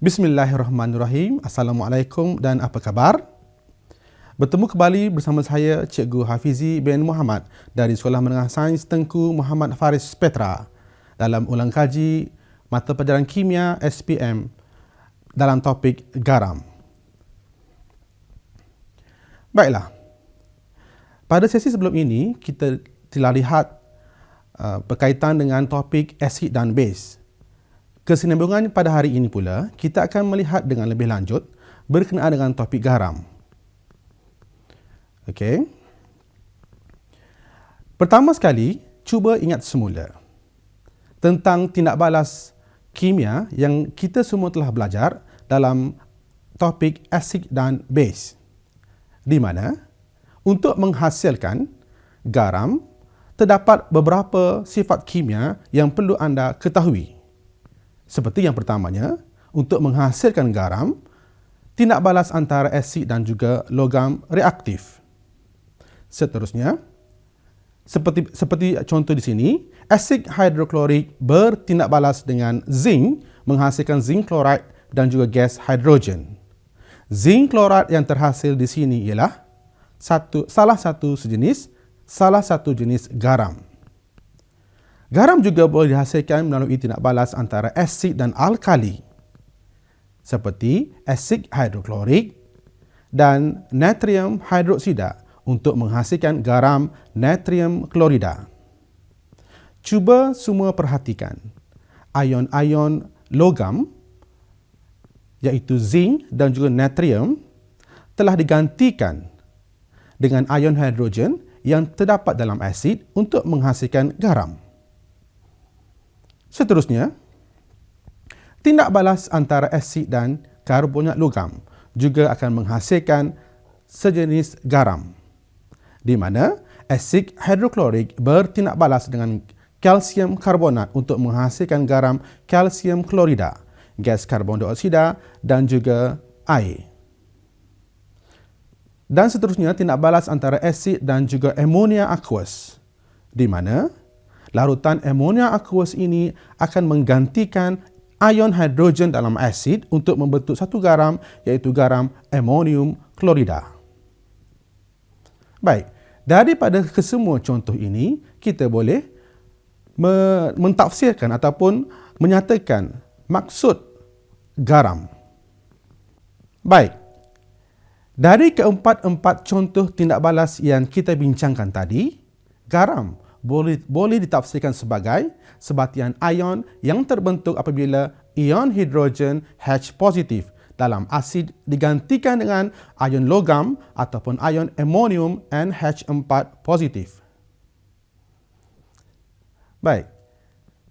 Bismillahirrahmanirrahim. Assalamualaikum dan apa khabar? Bertemu kembali bersama saya Cikgu Hafizi bin Muhammad dari Sekolah Menengah Sains Tengku Muhammad Faris Petra dalam ulang kaji mata pelajaran kimia SPM dalam topik garam. Baiklah, pada sesi sebelum ini kita telah lihat berkaitan dengan topik asid dan base. Kesinambungan pada hari ini pula, kita akan melihat dengan lebih lanjut berkenaan dengan topik garam. Okey. Pertama sekali, cuba ingat semula tentang tindak balas kimia yang kita semua telah belajar dalam topik asid dan base. Di mana untuk menghasilkan garam terdapat beberapa sifat kimia yang perlu anda ketahui. Seperti yang pertamanya, untuk menghasilkan garam, tindak balas antara asid dan juga logam reaktif. Seterusnya, seperti contoh di sini, asid hidroklorik bertindak balas dengan zinc, menghasilkan zinc klorid dan juga gas hidrogen. Zinc klorid yang terhasil di sini ialah salah satu jenis garam. Garam juga boleh dihasilkan melalui tindak balas antara asid dan alkali, seperti asid hidroklorik dan natrium hidroksida untuk menghasilkan garam natrium klorida. Cuba semua perhatikan, ion-ion logam, iaitu zinc dan juga natrium, telah digantikan dengan ion hidrogen yang terdapat dalam asid untuk menghasilkan garam. Seterusnya, tindak balas antara asid dan karbonat logam juga akan menghasilkan sejenis garam, di mana asid hidroklorik bertindak balas dengan kalsium karbonat untuk menghasilkan garam kalsium klorida, gas karbon dioksida dan juga air. Dan seterusnya, tindak balas antara asid dan juga amonia aqueous, di mana larutan amonia aqueous ini akan menggantikan ion hidrogen dalam asid untuk membentuk satu garam, iaitu garam amonium klorida. Baik, daripada kesemua contoh ini, kita boleh mentafsirkan ataupun menyatakan maksud garam. Baik, dari keempat-empat contoh tindak balas yang kita bincangkan tadi, garam boleh ditafsirkan sebagai sebatian ion yang terbentuk apabila ion hidrogen H positif dalam asid digantikan dengan ion logam ataupun ion amonium NH4 positif. Baik,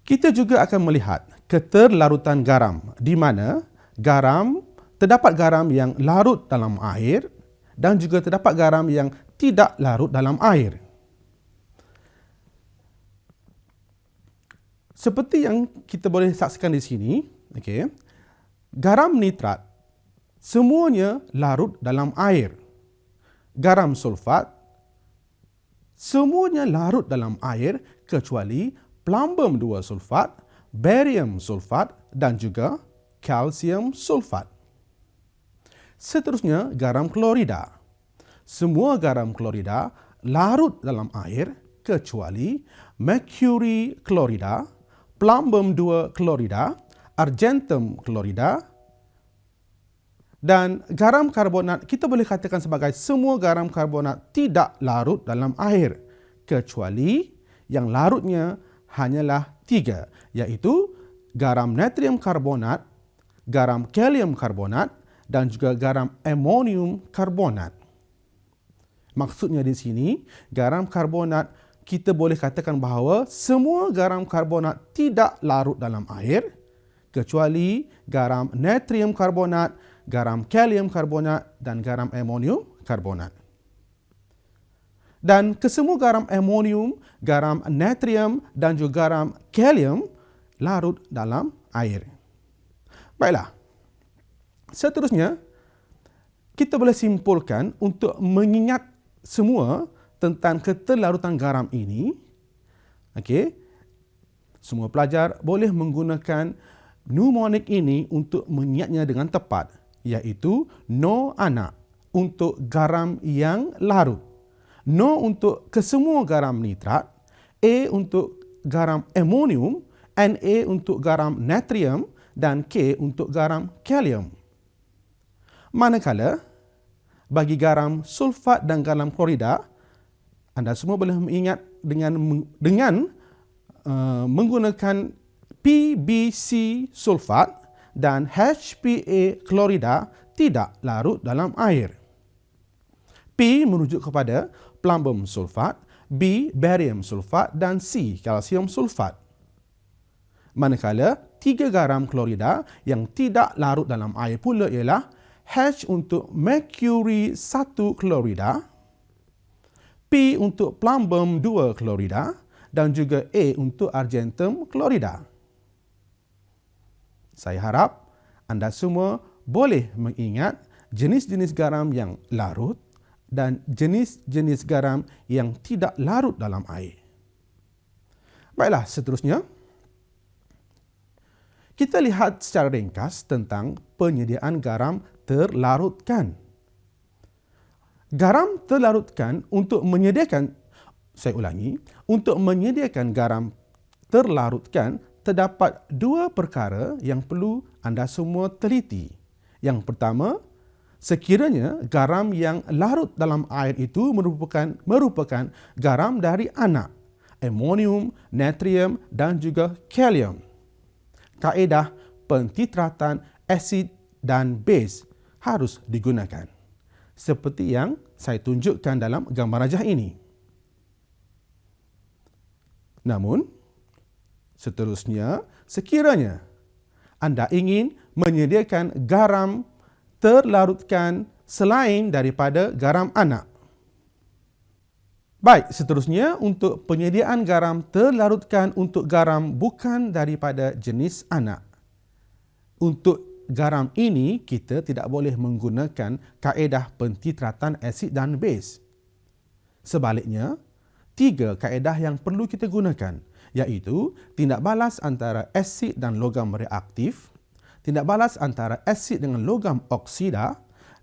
kita juga akan melihat keterlarutan garam, di mana terdapat garam yang larut dalam air dan juga terdapat garam yang tidak larut dalam air. Seperti yang kita boleh saksikan di sini, garam nitrat semuanya larut dalam air. Garam sulfat semuanya larut dalam air kecuali plumbum 2 sulfat, barium sulfat dan juga kalsium sulfat. Seterusnya, garam klorida. Semua garam klorida larut dalam air kecuali mercury klorida, plumbum 2 klorida, argentum klorida, dan garam karbonat kita boleh katakan sebagai semua garam karbonat tidak larut dalam air, kecuali yang larutnya hanyalah 3, iaitu garam natrium karbonat, garam kalium karbonat, dan juga garam amonium karbonat. Maksudnya di sini, garam karbonat kita boleh katakan bahawa semua garam karbonat tidak larut dalam air, kecuali garam natrium karbonat, garam kalium karbonat dan garam amonium karbonat. Dan kesemua garam amonium, garam natrium dan juga garam kalium larut dalam air. Baiklah. Seterusnya, kita boleh simpulkan untuk mengingat semua tentang keterlarutan garam ini. Semua pelajar boleh menggunakan mnemonik ini untuk mengingatnya dengan tepat, iaitu no anak untuk garam yang larut, no untuk kesemua garam nitrat, A untuk garam amonium, Na untuk garam natrium dan K untuk garam kalium. Manakala bagi garam sulfat dan garam klorida, anda semua boleh mengingat dengan menggunakan PBC sulfat dan HPA klorida tidak larut dalam air. P merujuk kepada plumbum sulfat, B barium sulfat dan C kalsium sulfat. Manakala 3 garam klorida yang tidak larut dalam air pula ialah H untuk mercury 1 klorida, P untuk plumbum 2 klorida dan juga A untuk argentum klorida. Saya harap anda semua boleh mengingat jenis-jenis garam yang larut dan jenis-jenis garam yang tidak larut dalam air. Baiklah, seterusnya kita lihat secara ringkas tentang penyediaan garam terlarutkan. Garam terlarutkan untuk menyediakan garam terlarutkan terdapat 2 perkara yang perlu anda semua teliti. Yang pertama, sekiranya garam yang larut dalam air itu merupakan garam dari anak, amonium, natrium dan juga kalium. Kaedah pentitratan asid dan base harus digunakan, seperti yang saya tunjukkan dalam gambar rajah ini. Namun, seterusnya, sekiranya anda ingin menyediakan garam terlarutkan selain daripada garam anak. Baik, seterusnya untuk penyediaan garam terlarutkan untuk garam bukan daripada jenis anak. Untuk garam ini, kita tidak boleh menggunakan kaedah pentitratan asid dan base. Sebaliknya, 3 kaedah yang perlu kita gunakan, iaitu tindak balas antara asid dan logam reaktif, tindak balas antara asid dengan logam oksida,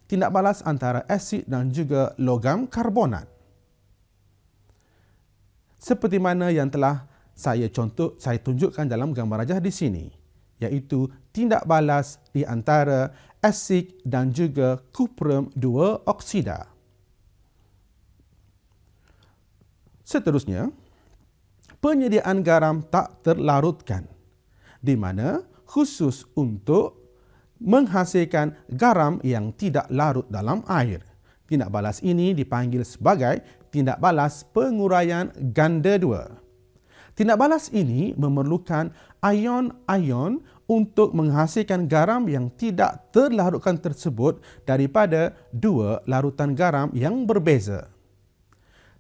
tindak balas antara asid dan juga logam karbonat. Seperti mana yang telah saya tunjukkan dalam gambar rajah di sini, iaitu tindak balas di antara asid dan juga kuprum 2 oksida. Seterusnya, penyediaan garam tak terlarutkan, di mana khusus untuk menghasilkan garam yang tidak larut dalam air. Tindak balas ini dipanggil sebagai tindak balas penguraian ganda 2. Tindak balas ini memerlukan ion-ion untuk menghasilkan garam yang tidak terlarutkan tersebut daripada 2 larutan garam yang berbeza.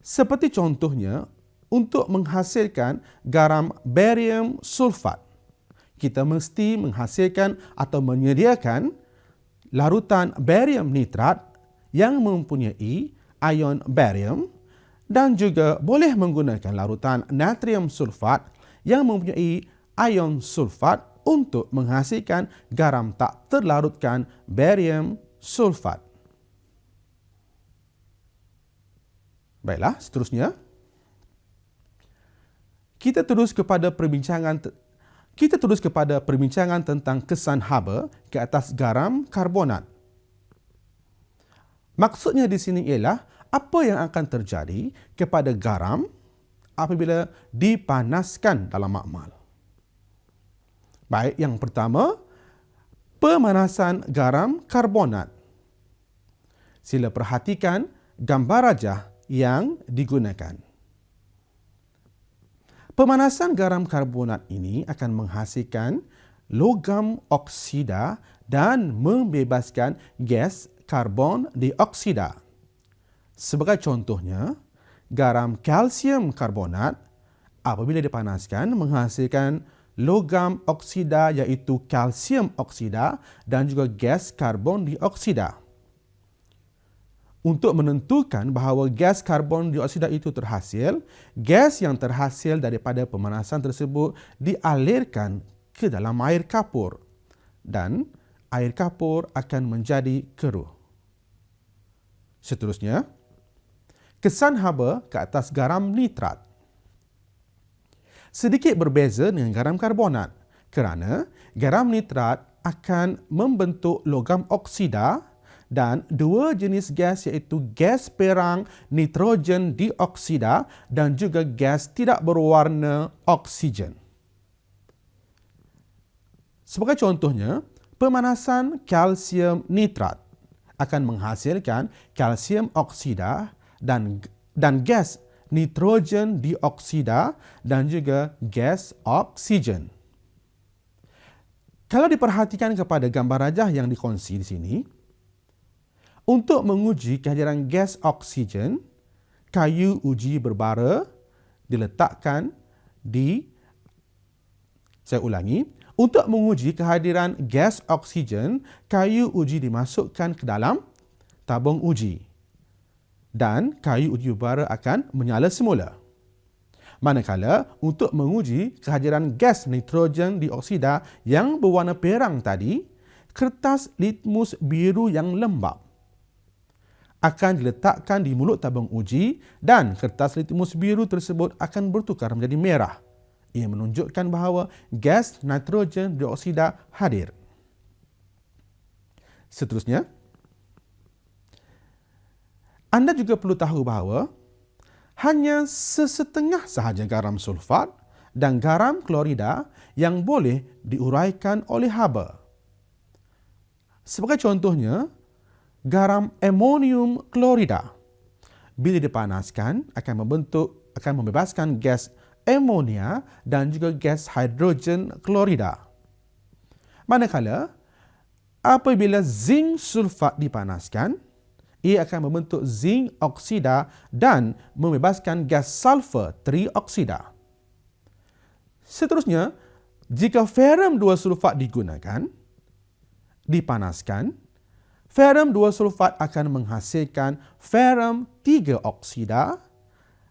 Seperti contohnya, untuk menghasilkan garam barium sulfat, kita mesti menghasilkan atau menyediakan larutan barium nitrat yang mempunyai ion barium dan juga boleh menggunakan larutan natrium sulfat yang mempunyai ion sulfat untuk menghasilkan garam tak terlarutkan barium sulfat. Baiklah, seterusnya kita terus kepada perbincangan tentang kesan haba ke atas garam karbonat. Maksudnya di sini ialah apa yang akan terjadi kepada garam apabila dipanaskan dalam makmal. Baik, yang pertama, pemanasan garam karbonat. Sila perhatikan gambar rajah yang digunakan. Pemanasan garam karbonat ini akan menghasilkan logam oksida dan membebaskan gas karbon dioksida. Sebagai contohnya, garam kalsium karbonat apabila dipanaskan menghasilkan logam oksida iaitu kalsium oksida dan juga gas karbon dioksida. Untuk menentukan bahawa gas karbon dioksida itu terhasil, gas yang terhasil daripada pemanasan tersebut dialirkan ke dalam air kapur dan air kapur akan menjadi keruh. Seterusnya, kesan haba ke atas garam nitrat. Sedikit berbeza dengan garam karbonat kerana garam nitrat akan membentuk logam oksida dan dua jenis gas iaitu gas perang nitrogen dioksida dan juga gas tidak berwarna oksigen. Sebagai contohnya, pemanasan kalsium nitrat akan menghasilkan kalsium oksida dan gas nitrogen dioksida dan juga gas oksigen. Kalau diperhatikan kepada gambar rajah yang dikongsi di sini, untuk menguji kehadiran gas oksigen, kayu uji berbara diletakkan di, saya ulangi, untuk menguji kehadiran gas oksigen, kayu uji dimasukkan ke dalam tabung uji dan kayu uji berbara akan menyala semula. Manakala untuk menguji kehadiran gas nitrogen dioksida yang berwarna perang tadi, kertas litmus biru yang lembap akan diletakkan di mulut tabung uji dan kertas litmus biru tersebut akan bertukar menjadi merah. Ia menunjukkan bahawa gas nitrogen dioksida hadir. Seterusnya, anda juga perlu tahu bahawa hanya sesetengah sahaja garam sulfat dan garam klorida yang boleh diuraikan oleh haba. Sebagai contohnya, garam amonium klorida bila dipanaskan akan membebaskan gas amonia dan juga gas hidrogen klorida. Manakala apabila zinc sulfat dipanaskan, ia akan membentuk zinc oksida dan membebaskan gas sulfur trioksida. Seterusnya, jika ferrum 2 sulfat digunakan, dipanaskan, ferrum 2 sulfat akan menghasilkan ferrum 3 oksida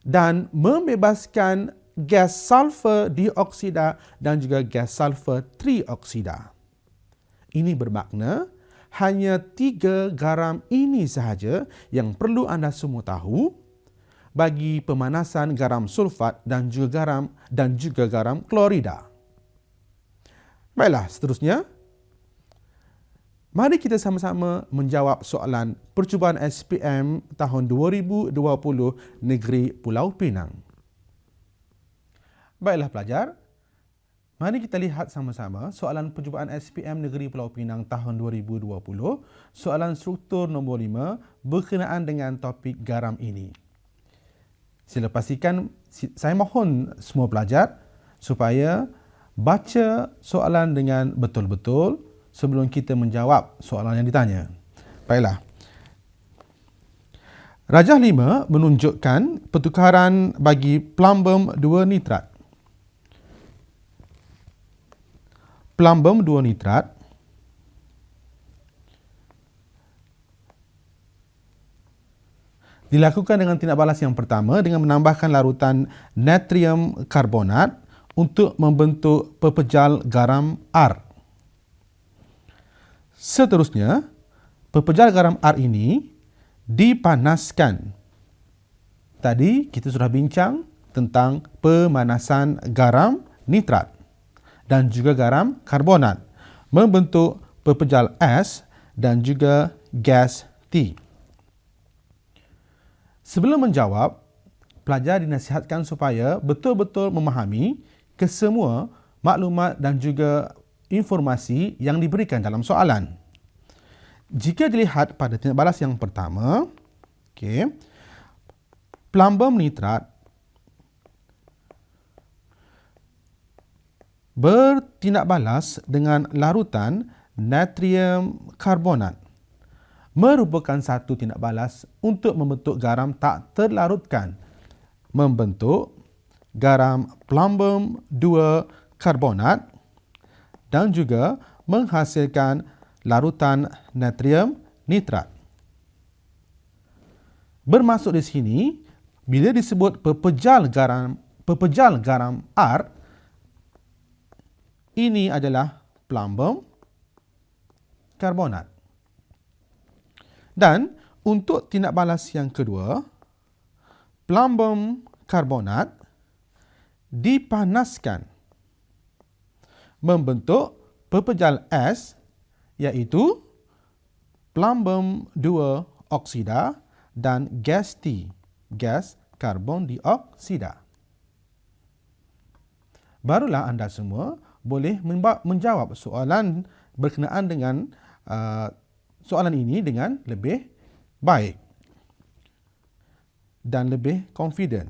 dan membebaskan gas sulfur dioksida dan juga gas sulfur trioksida. Ini bermakna hanya 3 garam ini sahaja yang perlu anda semua tahu bagi pemanasan garam sulfat dan juga garam klorida. Baiklah, seterusnya, mari kita sama-sama menjawab soalan percubaan SPM tahun 2020 Negeri Pulau Pinang. Baiklah pelajar, mari kita lihat sama-sama soalan percubaan SPM Negeri Pulau Pinang tahun 2020, soalan struktur nombor 5 berkenaan dengan topik garam ini. Sila pastikan, saya mohon semua pelajar supaya baca soalan dengan betul-betul sebelum kita menjawab soalan yang ditanya. Baiklah. Rajah 5 menunjukkan pertukaran bagi plumbum 2 nitrat. Plumbum 2 nitrat dilakukan dengan tindak balas yang pertama dengan menambahkan larutan natrium karbonat untuk membentuk pepejal garam R. Seterusnya, pepejal garam R ini dipanaskan. Tadi kita sudah bincang tentang pemanasan garam nitrat dan juga garam karbonat membentuk pepejal S dan juga gas T. Sebelum menjawab, pelajar dinasihatkan supaya betul-betul memahami kesemua maklumat dan juga informasi yang diberikan dalam soalan. Jika dilihat pada tindak balas yang pertama, plumbum nitrat bertindak balas dengan larutan natrium karbonat merupakan satu tindak balas untuk membentuk garam tak terlarutkan, membentuk garam plumbum 2 karbonat dan juga menghasilkan larutan natrium nitrat. Bermaksud di sini, bila disebut pepejal garam R, Ini adalah plumbum karbonat. Dan untuk tindak balas yang kedua, plumbum karbonat dipanaskan membentuk pepejal es, iaitu plumbum 2 oksida dan gas T, gas karbon dioksida. Barulah anda semua boleh menjawab soalan berkenaan dengan soalan ini dengan lebih baik dan lebih confident.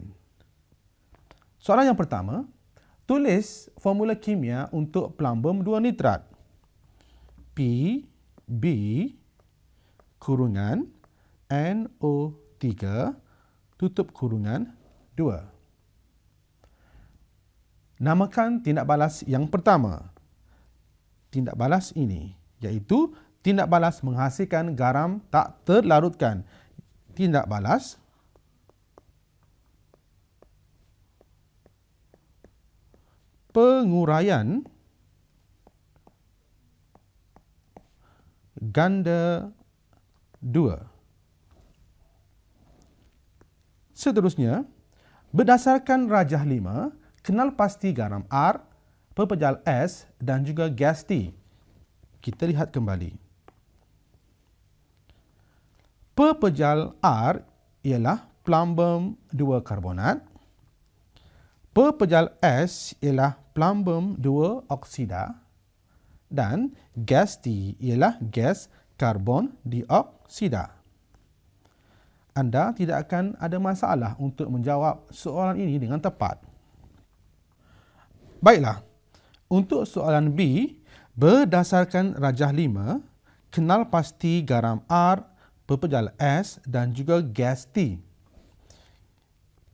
Soalan yang pertama, tulis formula kimia untuk plumbum 2 nitrat. PB kurungan NO3 tutup kurungan 2. Namakan tindak balas yang pertama. Tindak balas ini, iaitu tindak balas menghasilkan garam tak terlarutkan. Tindak balas penguraian ganda 2. Seterusnya, berdasarkan rajah 5, kenal pasti garam R, pepejal S dan juga gas T. Kita lihat kembali. Pepejal R ialah plumbum 2 karbonat. Pepejal S ialah plumbum 2 oksida. Dan gas T ialah gas karbon dioksida. Anda tidak akan ada masalah untuk menjawab soalan ini dengan tepat. Baiklah, untuk soalan B, berdasarkan rajah 5, kenal pasti garam R, pepejal S dan juga gas T.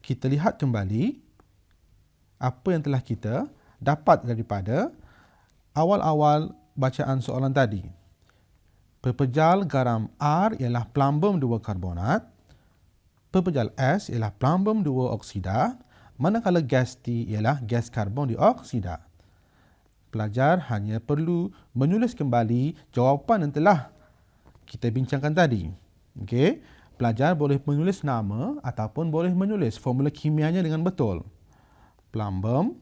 Kita lihat kembali apa yang telah kita dapat daripada awal-awal bacaan soalan tadi. Pepejal garam R ialah plumbum 2 karbonat, pepejal S ialah plumbum 2 oksida, manakala gas T ialah gas karbon dioksida. Pelajar hanya perlu menulis kembali jawapan yang telah kita bincangkan tadi. Okey, pelajar boleh menulis nama ataupun boleh menulis formula kimianya dengan betul. Plumbum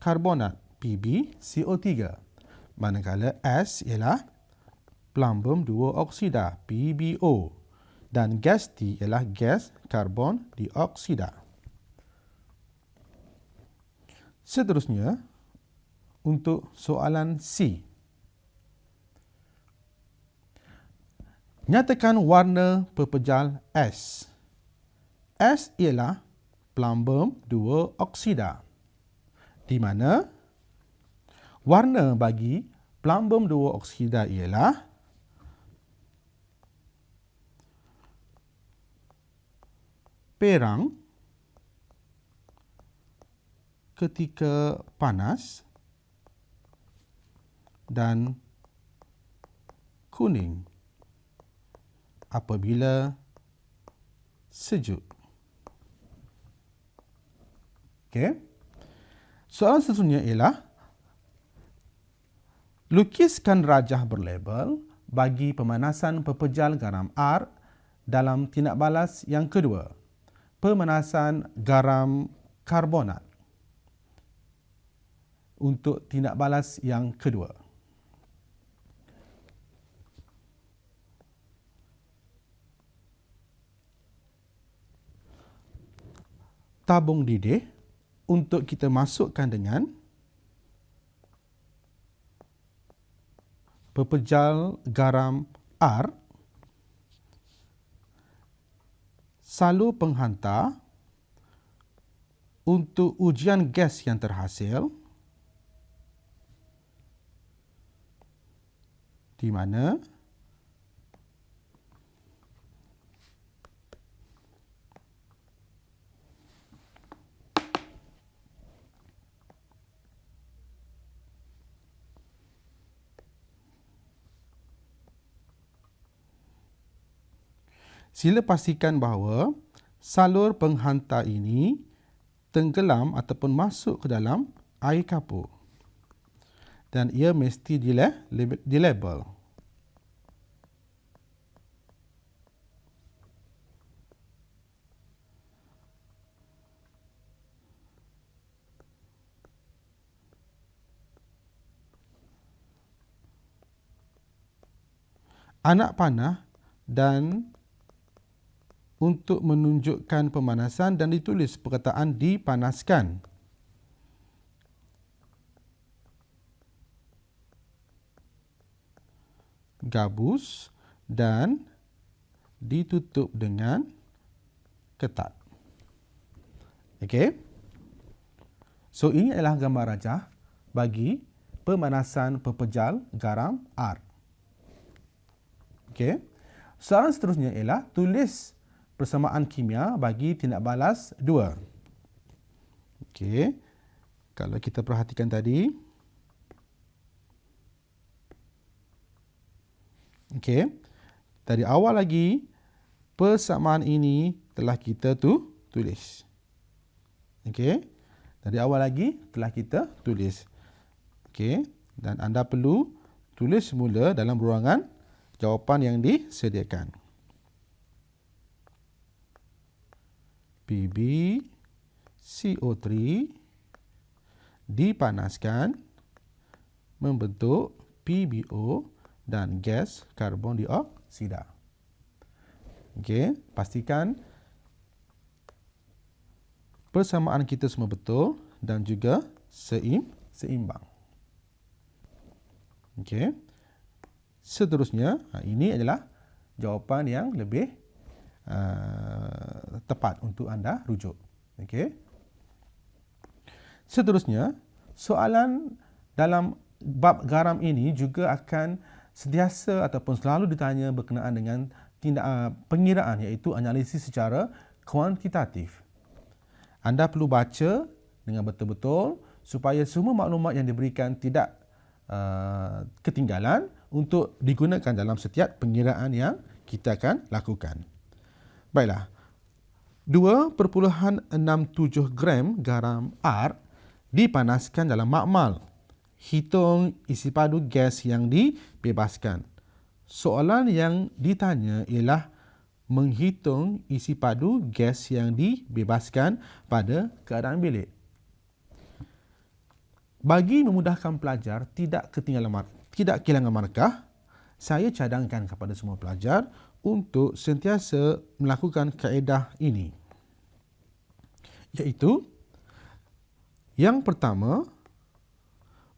karbonat PbCO3, manakala S ialah plumbum 2 oksida PbO dan gas T ialah gas karbon dioksida. Seterusnya, untuk soalan C. Nyatakan warna pepejal S. S ialah plumbum 2 oksida, di mana warna bagi plumbum 2 oksida ialah perang ketika panas dan kuning apabila sejuk. Okey. Soalan seterusnya ialah lukiskan rajah berlabel bagi pemanasan pepejal garam R dalam tindak balas yang kedua, pemanasan garam karbonat. Untuk tindak balas yang kedua, tabung didih untuk kita masukkan dengan pepejal garam R, salur penghantar untuk ujian gas yang terhasil, di mana sila pastikan bahawa salur penghantar ini tenggelam ataupun masuk ke dalam air kapur. Dan ia mesti dilabel. Anak panah dan untuk menunjukkan pemanasan dan ditulis perkataan dipanaskan. Gabus dan ditutup dengan ketat. Okey. So ini adalah gambar rajah bagi pemanasan pepejal garam R. Okey. Soalan seterusnya ialah tulis persamaan kimia bagi tindak balas 2. Okey. Kalau kita perhatikan tadi. Okey. Dari awal lagi persamaan ini telah kita tulis. Okey. Dari awal lagi telah kita tulis. Okey. Dan anda perlu tulis semula dalam ruangan jawapan yang disediakan. PbCO3 dipanaskan membentuk PbO dan gas karbon dioksida. Okey, pastikan persamaan kita semua betul dan juga seimbang. Okey. Seterusnya, ini adalah jawapan yang lebih tepat untuk anda rujuk. Okey. Seterusnya, soalan dalam bab garam ini juga akan sentiasa ataupun selalu ditanya berkenaan dengan pengiraan, iaitu analisis secara kuantitatif. Anda perlu baca dengan betul-betul supaya semua maklumat yang diberikan tidak ketinggalan untuk digunakan dalam setiap pengiraan yang kita akan lakukan. Baiklah, 2.67 gram garam R dipanaskan dalam makmal. Hitung isi padu gas yang dibebaskan. Soalan yang ditanya ialah menghitung isi padu gas yang dibebaskan pada keadaan bilik. Bagi memudahkan pelajar tidak kehilangan markah, saya cadangkan kepada semua pelajar untuk sentiasa melakukan kaedah ini. Iaitu, yang pertama,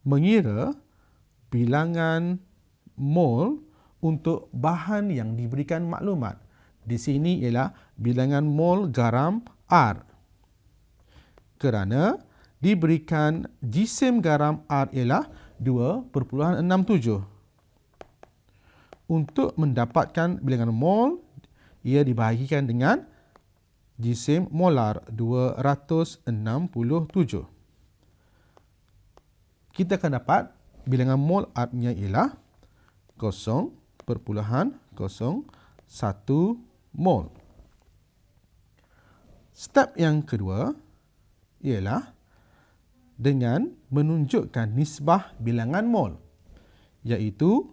mengira bilangan mol untuk bahan yang diberikan maklumat. Di sini ialah bilangan mol garam R. Kerana diberikan jisim garam R ialah 2.67. Untuk mendapatkan bilangan mol, ia dibahagikan dengan jisim molar 267. Kita akan dapat bilangan mol R-nya ialah 0.01 mol. Step yang kedua ialah dengan menunjukkan nisbah bilangan mol, iaitu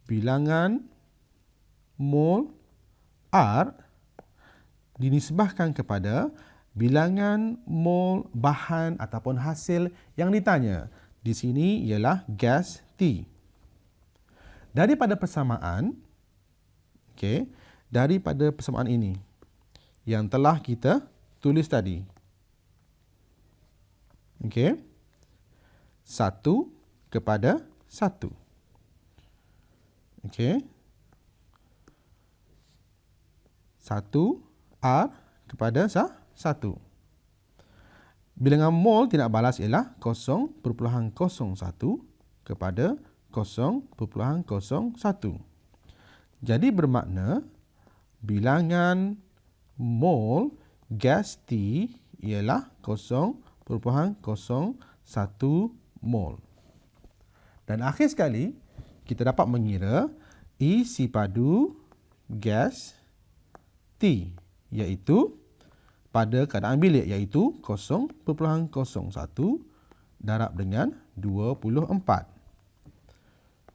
bilangan mol R dinisbahkan kepada bilangan mol bahan ataupun hasil yang ditanya. Di sini ialah gas T. Daripada persamaan ini yang telah kita tulis tadi. 1/1. 1R/1. Bilangan mol tindak balas ialah 0.01/0.01. Jadi bermakna bilangan mol gas T ialah 0.01 mol. Dan akhir sekali, kita dapat mengira isi padu gas T, iaitu pada keadaan bilik, iaitu 0.01 darab dengan 24.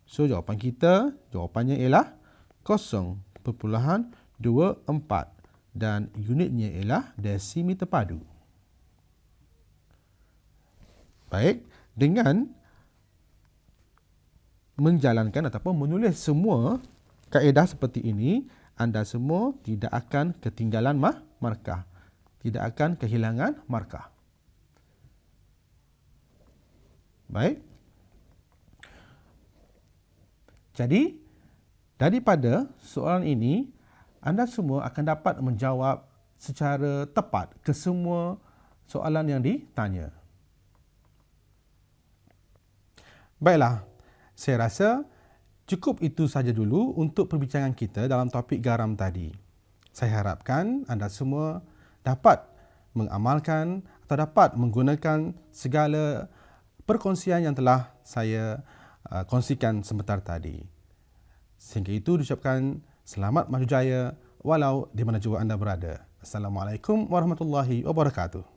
So, jawapannya ialah 0.24 dan unitnya ialah desimeter padu. Baik, dengan menjalankan ataupun menulis semua kaedah seperti ini, anda semua tidak akan ketinggalan markah. Tidak akan kehilangan markah. Baik. Jadi, daripada soalan ini, anda semua akan dapat menjawab secara tepat ke semua soalan yang ditanya. Baiklah, saya rasa cukup itu saja dulu untuk perbincangan kita dalam topik garam tadi. Saya harapkan anda semua dapat mengamalkan atau dapat menggunakan segala perkongsian yang telah saya kongsikan sebentar tadi. Sehingga itu diucapkan selamat maju jaya walau di mana jua anda berada. Assalamualaikum warahmatullahi wabarakatuh.